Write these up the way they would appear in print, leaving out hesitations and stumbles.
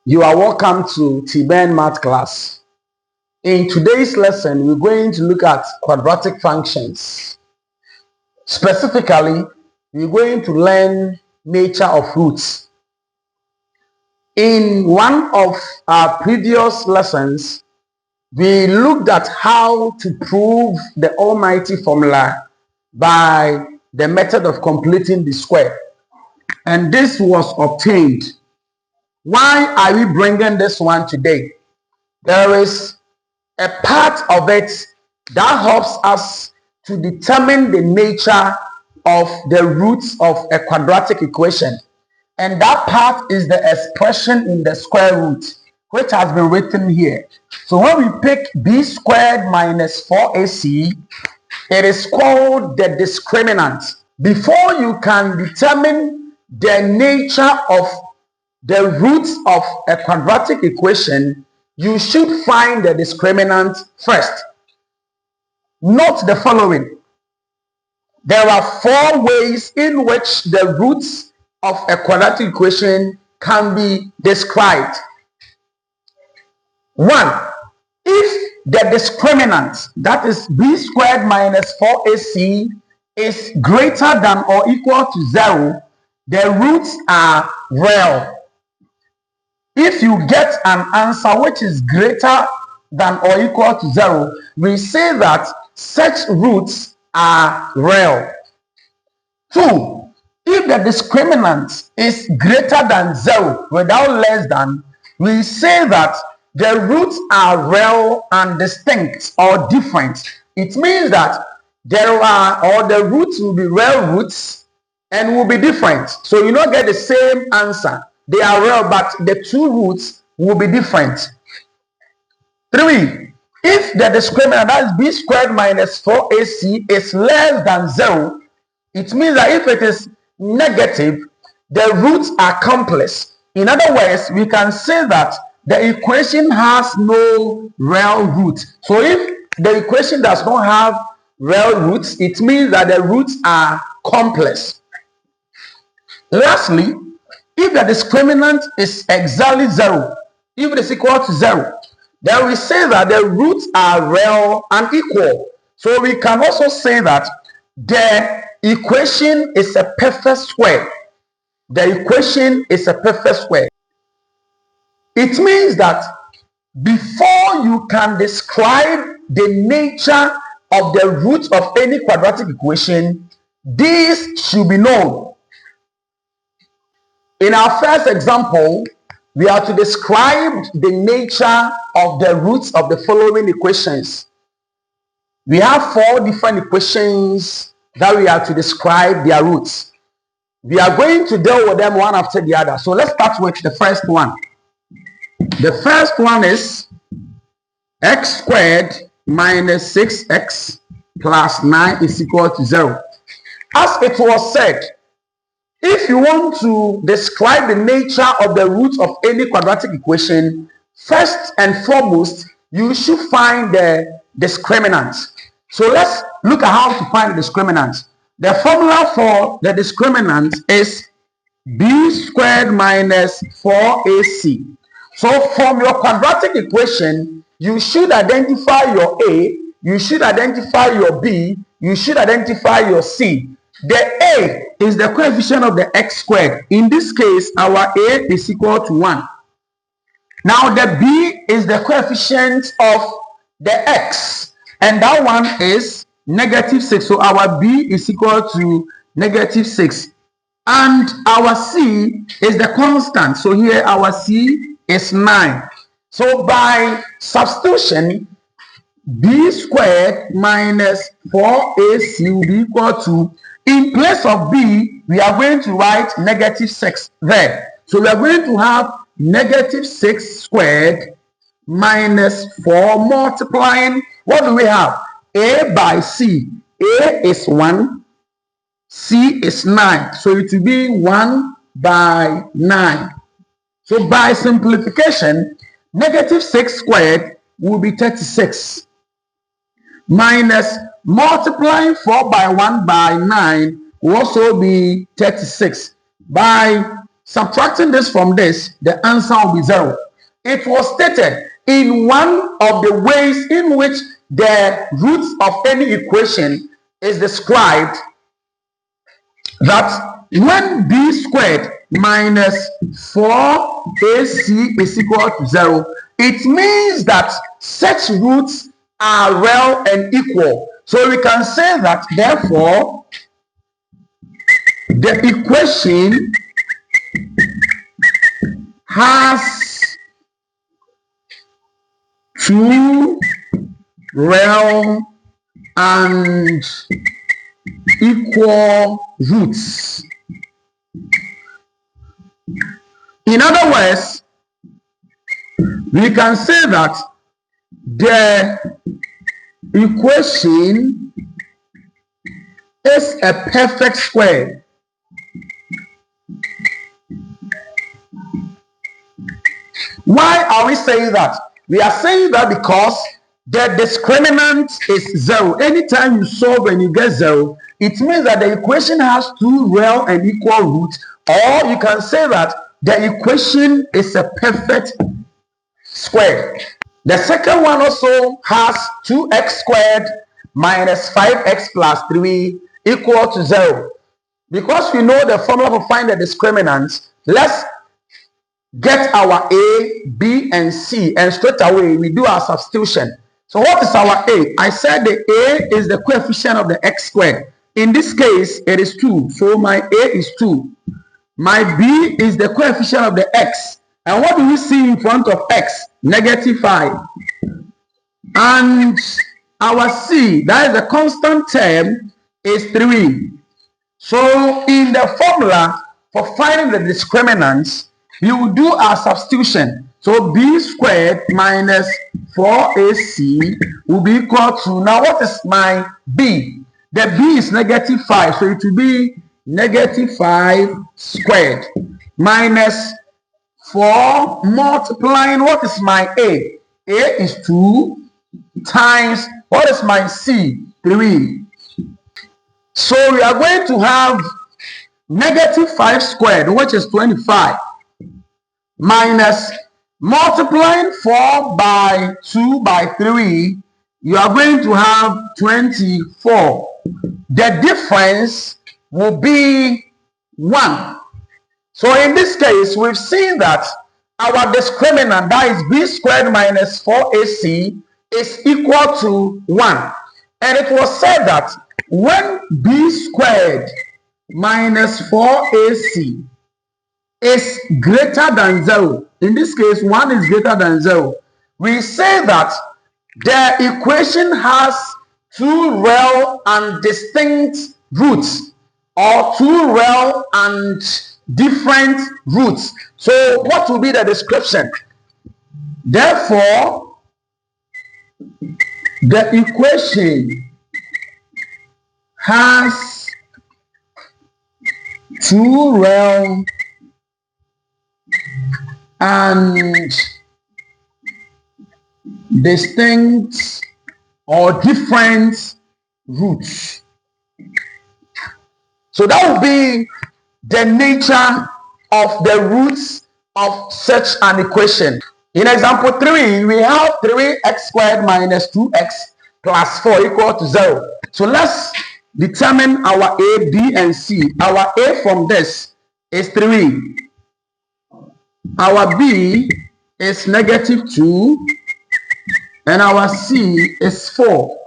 You are welcome to T-Ben Math class. In today's lesson, we're going to look at quadratic functions. Specifically, we're going to learn nature of roots. In one of our previous lessons, we looked at how to prove the almighty formula by the method of completing the square. And this was obtained. Why are we bringing this one today? There is a part of it that helps us to determine the nature of the roots of a quadratic equation. And that part is the expression in the square root, which has been written here. So when we pick b² minus 4ac, it is called the discriminant. Before you can determine the nature of the roots of a quadratic equation, you should find the discriminant first. Note the following. There are four ways in which the roots of a quadratic equation can be described. One, if the discriminant, that is b² minus 4ac, is greater than or equal to 0, the roots are real. If you get an answer which is greater than or equal to 0, we say that such roots are real. 2, if the discriminant is greater than 0 without less than, we say that the roots are real and distinct or different. It means that the roots will be real roots and will be different. So you don't get the same answer. They are real, but the two roots will be different. 3, if the discriminant, that is b² minus 4ac, is less than 0, it means that if it is negative, the roots are complex. In other words, we can say that the equation has no real root. So if the equation does not have real roots, it means that the roots are complex. Lastly, if the discriminant is exactly 0, if it is equal to 0, then we say that the roots are real and equal. So we can also say that the equation is a perfect square. The equation is a perfect square. It means that before you can describe the nature of the root of any quadratic equation, these should be known. In our first example, we are to describe the nature of the roots of the following equations. We have 4 different equations that we are to describe their roots. We are going to deal with them one after the other. So let's start with the first one. The first one is x² minus 6x plus 9 is equal to 0. As it was said, if you want to describe the nature of the root of any quadratic equation, first and foremost, you should find the discriminant. So let's look at how to find the discriminant. The formula for the discriminant is b² minus 4ac. So from your quadratic equation, you should identify your a, you should identify your b, you should identify your c. The a is the coefficient of the x². In this case, our a is equal to 1. Now the b is the coefficient of the x, and that one is -6. So our b is equal to -6. And our c is the constant. So here our c is 9. So by substitution, b² minus 4ac will be equal to, in place of b, we are going to write -6 there. So we are going to have -6² minus 4 multiplying, what do we have? A by c. A is 1, c is 9. So it will be 1 by 9. So by simplification, -6² will be 36. Minus multiplying 4 by 1 by 9 will also be 36. By Subtracting this from this, the answer will be 0. It was stated in one of the ways in which the roots of any equation is described that when b² minus 4ac is equal to 0, it means that such roots are real and equal. So we can say that therefore the equation has two real and equal roots. In other words, we can say that the equation is a perfect square. Why are we saying that? We are saying that because the discriminant is 0. Anytime you solve and you get 0, it means that the equation has two real and equal roots, or you can say that the equation is a perfect square. The second one also has 2x² minus 5x plus 3 equal to 0. Because we know the formula for find the discriminant, let's get our a, b, and c, and straight away we do our substitution. So what is our a? I said the a is the coefficient of the x². In this case, it is 2. So my a is 2. My b is the coefficient of the x. And what do we see in front of x? -5. And our c, that is the constant term, is 3. So in the formula for finding the discriminants, we will do our substitution. So b² minus 4ac will be equal to, now what is my b? The b is -5, so it will be -5² minus 4 multiplying, what is my a? A is 2 times, what is my c? 3. So we are going to have -5², which is 25, minus multiplying 4 by 2 by 3, you are going to have 24. The difference will be 1. So in this case, we've seen that our discriminant, that is b² minus 4ac, is equal to 1. And it was said that when b² minus 4ac is greater than 0, in this case 1 is greater than 0, we say that the equation has two real and distinct roots, or two real and different roots. So what will be the description? Therefore, the equation has two real and distinct or different roots. So that will be the nature of the roots of such an equation. In example 3, we have 3x² minus 2x plus 4 equal to 0. So let's determine our a, b, and c. Our a from this is 3. Our b is -2. And our c is 4.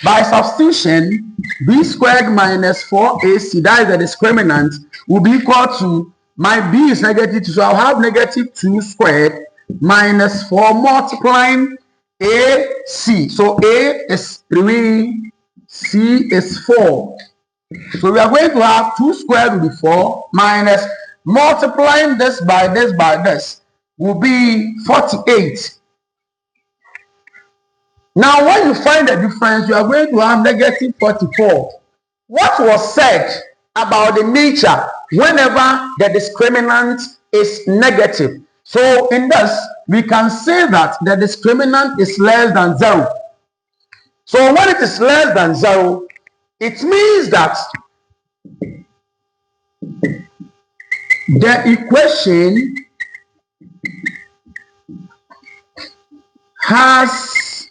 By substitution, b² minus 4ac, that is the discriminant, will be equal to, my b is -2, so I'll have -2² minus 4 multiplying ac. So a is 3, c is 4. So we are going to have 2² will be 4 minus multiplying this by this will be 48. Now, when you find the difference, you are going to have -44. What was said about the nature whenever the discriminant is negative? So in this, we can say that the discriminant is less than 0. So when it is less than 0, it means that the equation has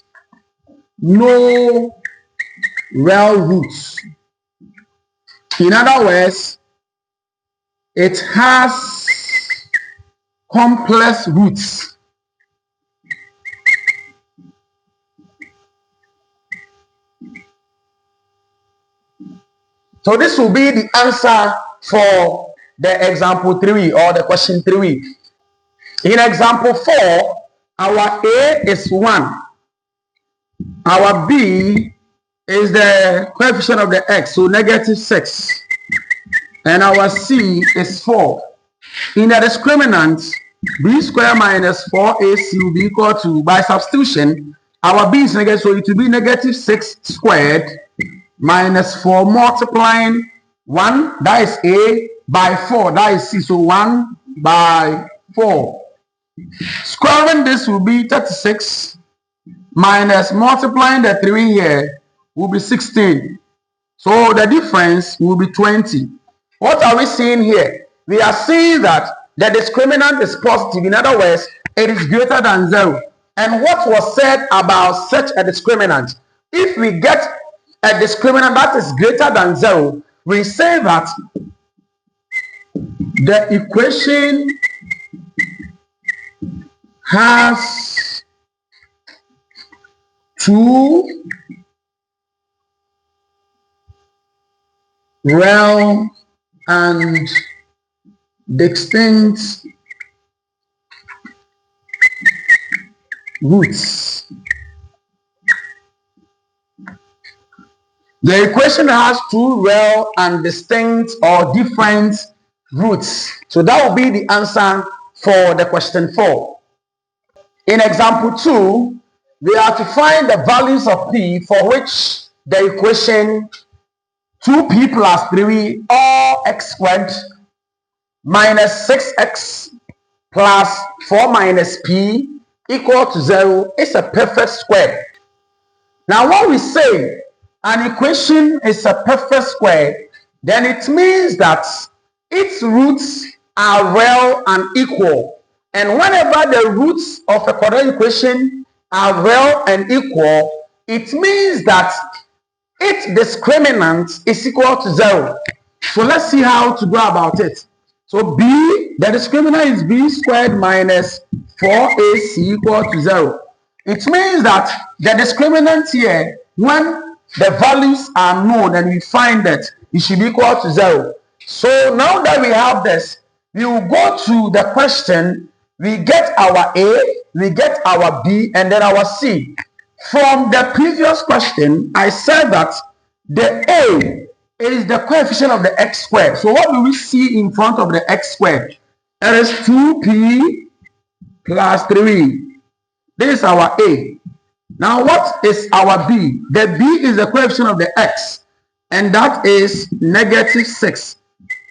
no real roots. In other words, it has complex roots. So this will be the answer for the example 3 or the question 3. In example 4, our A is 1. Our B is the coefficient of the x, so -6. And our C is 4. In the discriminant, b² minus 4ac will be equal to, by substitution, our b is negative, so it will be -6² minus 4 multiplying 1, that is A, by 4, that is C, so 1 by 4. Squaring this will be 36 minus multiplying the 3 here will be 16. So the difference will be 20. What are we seeing here? We are seeing that the discriminant is positive. In other words, it is greater than 0. And what was said about such a discriminant? If we get a discriminant that is greater than 0, we say that the equation has two real and distinct roots. The equation has two real and distinct or different roots. So that will be the answer for the question 4. In example 2, we are to find the values of p for which the equation 2p plus 3 or x² minus 6x plus 4 minus p equal to 0 is a perfect square. Now when we say an equation is a perfect square, then it means that its roots are real and equal. And whenever the roots of a quadratic equation are real and equal, it means that its discriminant is equal to 0. So let's see how to go about it. So b, the discriminant is b² minus 4ac equal to 0. It means that the discriminant here, when the values are known and we find that it should be equal to 0. So now that we have this, we will go to the question. We get our A, we get our B, and then our C. From the previous question, I said that the A is the coefficient of the x². So what do we see in front of the x²? It is 2p plus 3. This is our A. Now what is our B? The B is the coefficient of the x, and that is -6.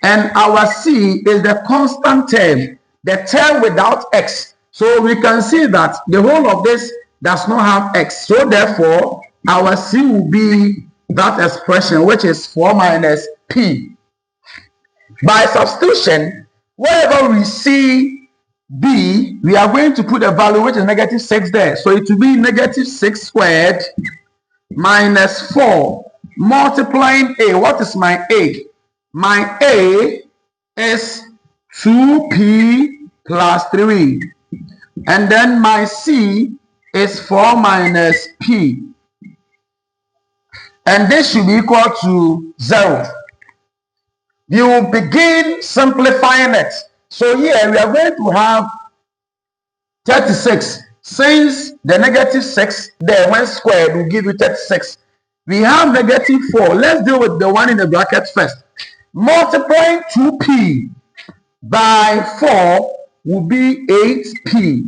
And our C is the constant term, the term without x. So we can see that the whole of this does not have x. So therefore, our C will be that expression, which is 4 minus p. By substitution, wherever we see b, we are going to put a value which is -6 there. So it will be -6² minus 4 multiplying A. What is my A? My A is 2p plus 3. And then my C is 4 minus p. And this should be equal to 0. You will begin simplifying it. So here we are going to have 36. Since the -6 there when squared will give you 36. We have -4. Let's deal with the one in the bracket first. Multiplying 2p by 4 will be 8p.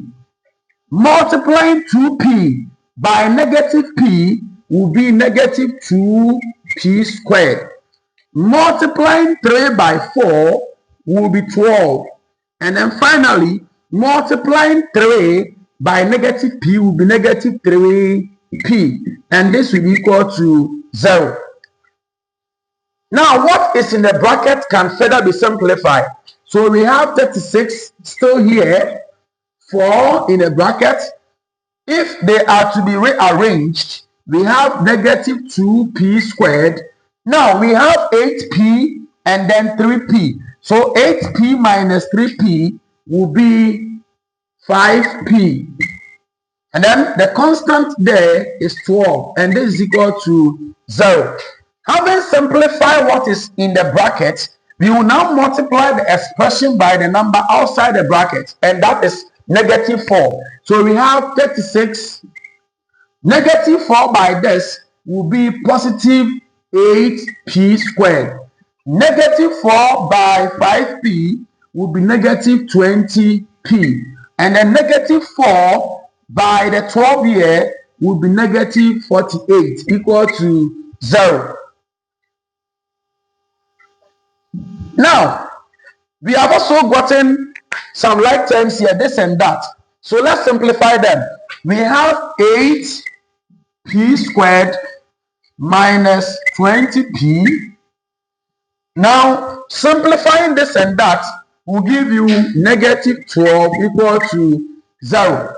Multiplying 2p by -p will be -2p². Multiplying 3 by 4 will be 12. And then finally, multiplying 3 by -p will be -3p. And this will be equal to 0. Now, what is in the bracket can further be simplified. So we have 36 still here, 4 in a bracket. If they are to be rearranged, we have negative 2p squared. Now we have 8p and then 3p. So 8p minus 3p will be 5p. And then the constant there is 12, and this is equal to 0. Having simplified what is in the bracket, we will now multiply the expression by the number outside the bracket, and that is negative 4. So we have 36. Negative 4 by this will be positive 8p squared. Negative 4 by 5p will be negative 20p. And then negative 4 by the 12 here will be negative 48, equal to 0. Now, we have also gotten some like terms here, this and that. So let's simplify them. We have 8p squared minus 20p. Now, simplifying this and that will give you negative 12 equal to 0.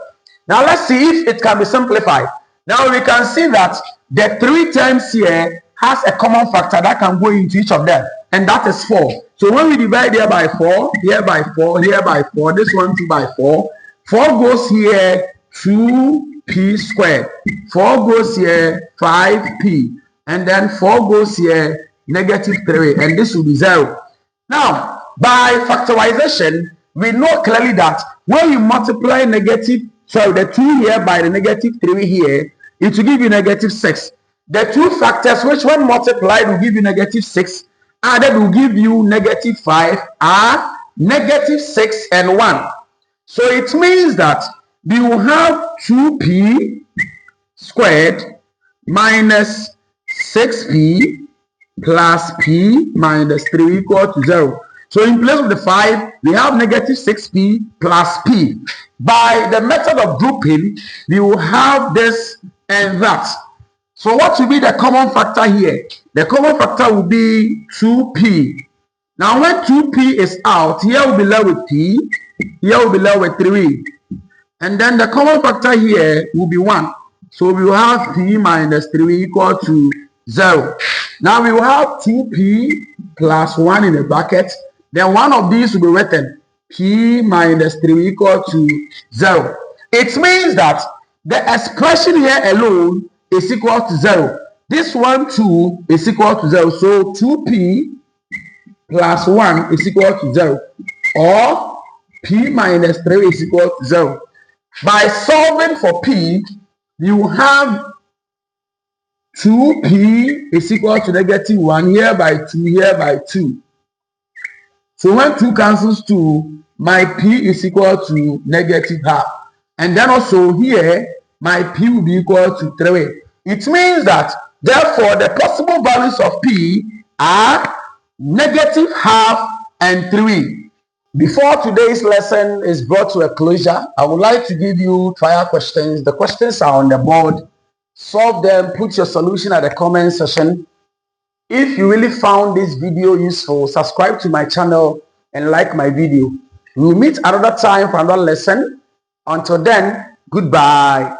Now, let's see if it can be simplified. Now, we can see that the 3 terms here has a common factor that can go into each of them, and that is 4. So when we divide here by 4, here by 4, here by 4, this one 2 by 4, 4 goes here 2p squared, 4 goes here 5p, and then 4 goes here negative 3, and this will be 0. Now, by factorization, we know clearly that when you multiply the 2 here by the negative 3 here, it will give you negative 6. The 2 factors which when multiplied will give you negative 6, added will give you negative 5, are negative 6 and 1. So it means that we will have 2p squared minus 6p plus p minus 3 equal to 0. So in place of the 5, we have negative 6p plus p. By the method of grouping, we will have this and that. So what will be the common factor here? The common factor will be 2p. Now when 2p is out, here will be left with p, here will be left with 3. And then the common factor here will be 1. So we will have p minus 3 equal to 0. Now we will have 2p plus 1 in the bracket. Then one of these will be written p minus 3 equal to 0. It means that the expression here alone is equal to 0. This one too is equal to 0. So 2p plus 1 is equal to 0. Or p minus 3 is equal to 0. By solving for p, you have 2p is equal to negative 1 here by 2, here by 2. So when 2 cancels 2, my p is equal to negative half. And then also here, my p will be equal to 3. It means that, therefore, the possible values of p are negative half and 3. Before today's lesson is brought to a closure, I would like to give you trial questions. The questions are on the board. Solve them, put your solution at the comment section. If you really found this video useful, subscribe to my channel and like my video. We'll meet another time for another lesson. Until then, goodbye.